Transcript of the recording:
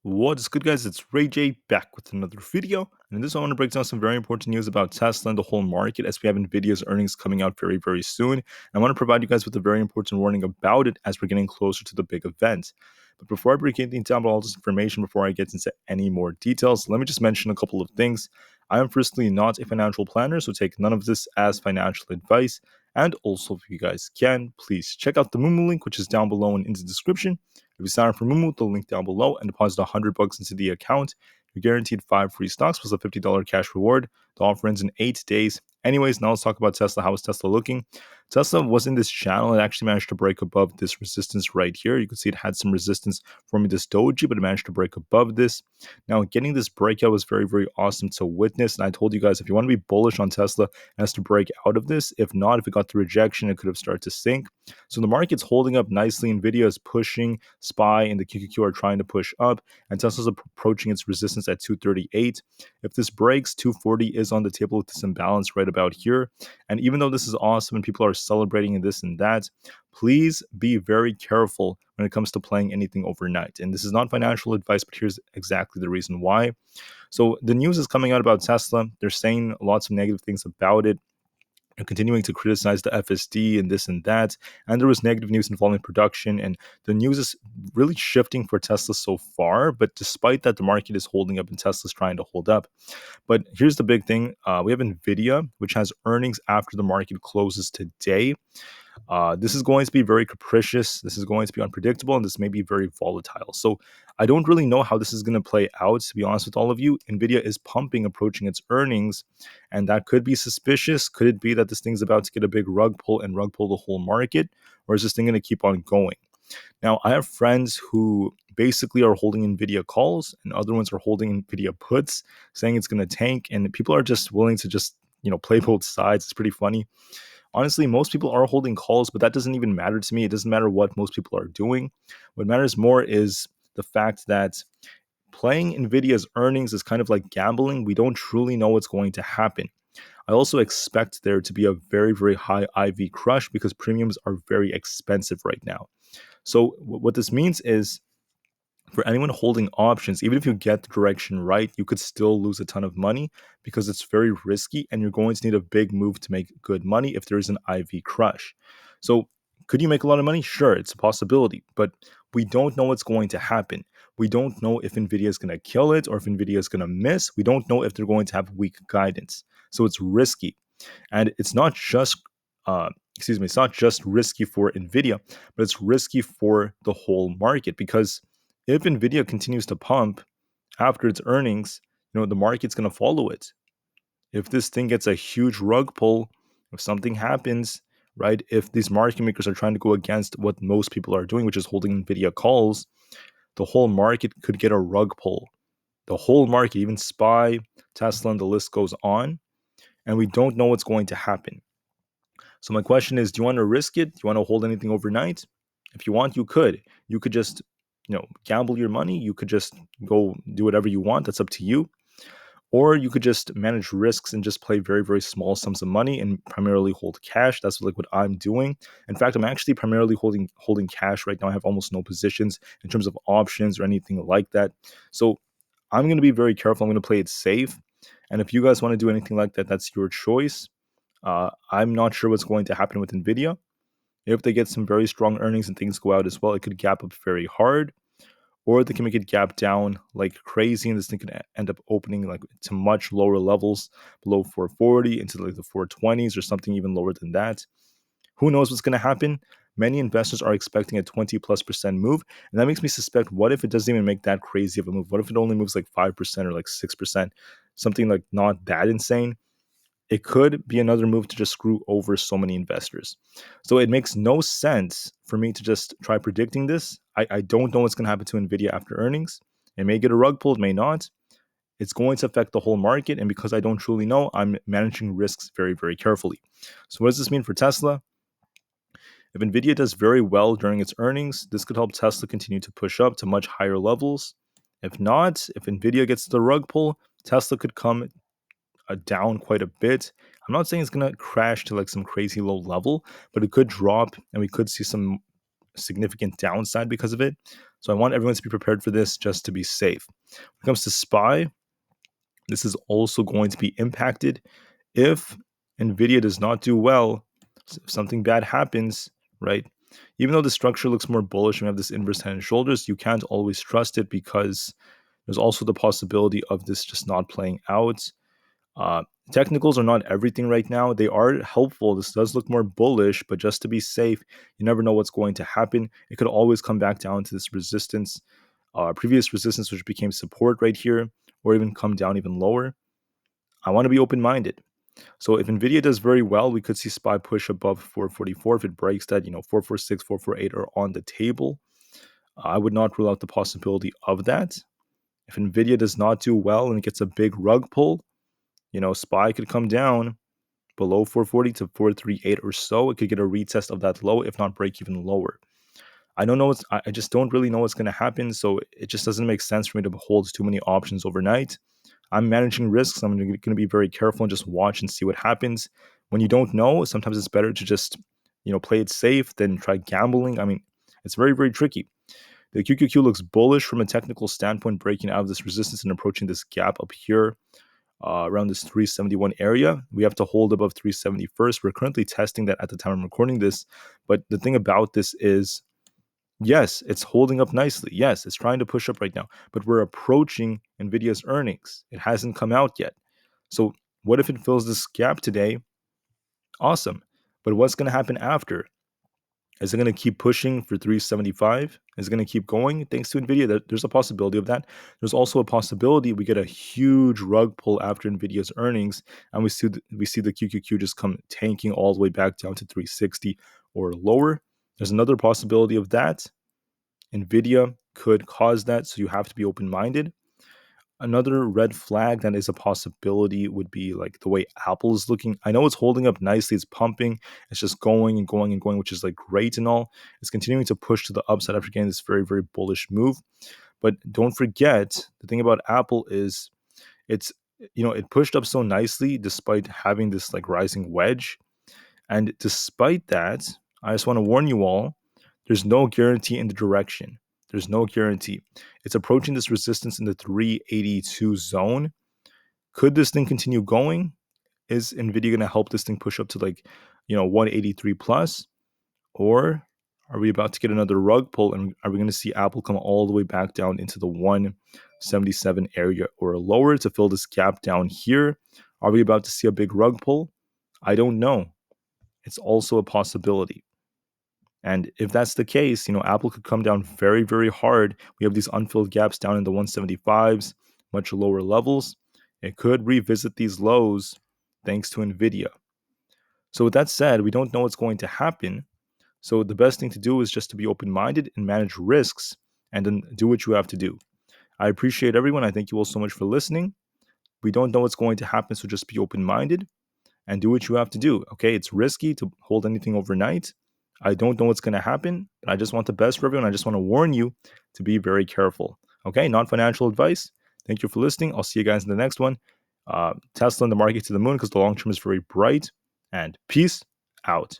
What is good, guys? It's Ray J back with another video. And in this, I want to break down some very important news about Tesla and the whole market as we have Nvidia's earnings coming out very, very soon. And I want to provide you guys with a very important warning about it as we're getting closer to the big event. But before I break anything down about all this information, before I get into any more details, let me just mention a couple of things. I am firstly not a financial planner, so take none of this as financial advice. And also, if you guys can, please check out the Moomoo link, which is down below and in the description. If you sign up for Moomoo, the link down below, and deposit $100 into the account, you're guaranteed 5 free stocks plus a $50 cash reward. The offer ends in 8 days. Anyways, now let's talk about Tesla. How is Tesla looking? Tesla was in this channel. It actually managed to break above this resistance right here. You can see it had some resistance forming this doji, but it managed to break above this. Now, getting this breakout was very, very awesome to witness. And I told you guys, if you want to be bullish on Tesla, it has to break out of this. If not, if it got the rejection, it could have started to sink. So the market's holding up nicely. Nvidia is pushing, SPY and the QQQ are trying to push up, and Tesla's approaching its resistance at 238. If this breaks, 240 is on the table with this imbalance right about here. And even though this is awesome and people are celebrating and this and that, please be very careful when it comes to playing anything overnight. And this is not financial advice, but here's exactly the reason why. So the news is coming out about Tesla. They're saying lots of negative things about it, and continuing to criticize the FSD and this and that. And there was negative news involving production. And the news is really shifting for Tesla so far. But despite that, the market is holding up and Tesla's trying to hold up. But here's the big thing. We have Nvidia, which has earnings after the market closes today. This is going to be very capricious. This is going to be unpredictable, and this may be very volatile. So I don't really know how this is going to play out, to be honest with all of you. Nvidia is pumping, approaching its earnings, and that could be suspicious. Could it be that this thing's about to get a big rug pull and rug pull the whole market, or is this thing going to keep on going? Now, I have friends who basically are holding Nvidia calls, and other ones are holding Nvidia puts, saying it's going to tank, and people are just willing to just play both sides. It's pretty funny. Honestly, most people are holding calls, but that doesn't even matter to me. It doesn't matter what most people are doing. What matters more is the fact that playing Nvidia's earnings is kind of like gambling. We don't truly know what's going to happen. I also expect there to be a very, very high IV crush because premiums are very expensive right now. So what this means is, for anyone holding options, even if you get the direction right, you could still lose a ton of money because it's very risky and you're going to need a big move to make good money if there is an IV crush. So could you make a lot of money? Sure, it's a possibility, but we don't know what's going to happen. We don't know if Nvidia is going to kill it or if Nvidia is going to miss. We don't know if they're going to have weak guidance. So it's risky. And it's not just it's not just risky for Nvidia, but it's risky for the whole market because if Nvidia continues to pump after its earnings, the market's going to follow it. If this thing gets a huge rug pull, if something happens, right? If these market makers are trying to go against what most people are doing, which is holding Nvidia calls, the whole market could get a rug pull. The whole market, even SPY, Tesla, and the list goes on, and we don't know what's going to happen. So my question is, do you want to risk it? Do you want to hold anything overnight? If you want, you could. You could just gamble your money. You could just go do whatever you want. That's up to you. Or you could just manage risks and just play very, very small sums of money and primarily hold cash. That's like what I'm doing. In fact, I'm actually primarily holding cash right now. I have almost no positions in terms of options or anything like that. So I'm going to be very careful. I'm going to play it safe. And if you guys want to do anything like that, that's your choice. I'm not sure what's going to happen with Nvidia. If they get some very strong earnings and things go out as well, it could gap up very hard, or they can make it gap down like crazy, and this thing could end up opening like to much lower levels, below 440 into like the 420s or something even lower than that. Who knows what's going to happen? Many investors are expecting a 20+% move, and that makes me suspect, what if it doesn't even make that crazy of a move? What if it only moves like 5% or like 6%, something like not that insane? It could be another move to just screw over so many investors. So it makes no sense for me to just try predicting this. I don't know what's going to happen to Nvidia after earnings. It may get a rug pull, it may not. It's going to affect the whole market. And because I don't truly know, I'm managing risks very, very carefully. So what does this mean for Tesla? If Nvidia does very well during its earnings, this could help Tesla continue to push up to much higher levels. If not, if Nvidia gets the rug pull, Tesla could come down quite a bit. I'm not saying it's going to crash to like some crazy low level, but it could drop and we could see some significant downside because of it. So I want everyone to be prepared for this just to be safe. When it comes to SPY, this is also going to be impacted if Nvidia does not do well. If something bad happens, right? Even though the structure looks more bullish and we have this inverse head and shoulders, you can't always trust it because there's also the possibility of this just not playing out. Uh, Technicals are not everything right now. They are helpful. This does look more bullish, but just to be safe, you never know what's going to happen. It could always come back down to this resistance, previous resistance, which became support right here, or even come down even lower. I want to be open-minded. So if Nvidia does very well, we could see SPY push above 444. If it breaks that, 446, 448 are on the table. I would not rule out the possibility of that. If Nvidia does not do well and it gets a big rug pull, SPY could come down below 440 to 438 or so. It could get a retest of that low, if not break even lower. I don't know. I just don't really know what's going to happen. So it just doesn't make sense for me to hold too many options overnight. I'm managing risks. I'm going to be very careful and just watch and see what happens. When you don't know, sometimes it's better to just, play it safe than try gambling. I mean, it's very, very tricky. The QQQ looks bullish from a technical standpoint, breaking out of this resistance and approaching this gap up here around this 371 area. We have to hold above 370 first. We're currently testing that at the time I'm recording this. But the thing about this is, yes, it's holding up nicely. Yes, it's trying to push up right now, but we're approaching Nvidia's earnings. It hasn't come out yet. So what if it fills this gap today? Awesome. But what's going to happen after? Is it going to keep pushing for 375? Is it going to keep going thanks to Nvidia? There's a possibility of that. There's also a possibility we get a huge rug pull after Nvidia's earnings, and we see the QQQ just come tanking all the way back down to 360 or lower. There's another possibility of that. Nvidia could cause that, so you have to be open-minded. Another red flag that is a possibility would be like the way Aapl is looking. I know it's holding up nicely. It's pumping. It's just going and going and going, which is like great and all. It's continuing to push to the upside after getting this very, very bullish move. But don't forget, the thing about Aapl is it pushed up so nicely despite having this like rising wedge. And despite that, I just want to warn you all, there's no guarantee in the direction. There's no guarantee. It's approaching this resistance in the 382 zone. Could this thing continue going? Is Nvidia going to help this thing push up to 183 plus? Or are we about to get another rug pull and are we going to see Aapl come all the way back down into the 177 area or lower to fill this gap down here? Are we about to see a big rug pull? I don't know. It's also a possibility. And if that's the case, Aapl could come down very, very hard. We have these unfilled gaps down in the 175s, much lower levels. It could revisit these lows thanks to Nvidia. So with that said, we don't know what's going to happen. So the best thing to do is just to be open-minded and manage risks and then do what you have to do. I appreciate everyone. I thank you all so much for listening. We don't know what's going to happen, so just be open-minded and do what you have to do. Okay, it's risky to hold anything overnight. I don't know what's going to happen, but I just want the best for everyone. I just want to warn you to be very careful. Okay, non-financial advice. Thank you for listening. I'll see you guys in the next one. Tesla and the market to the moon because the long term is very bright. And peace out.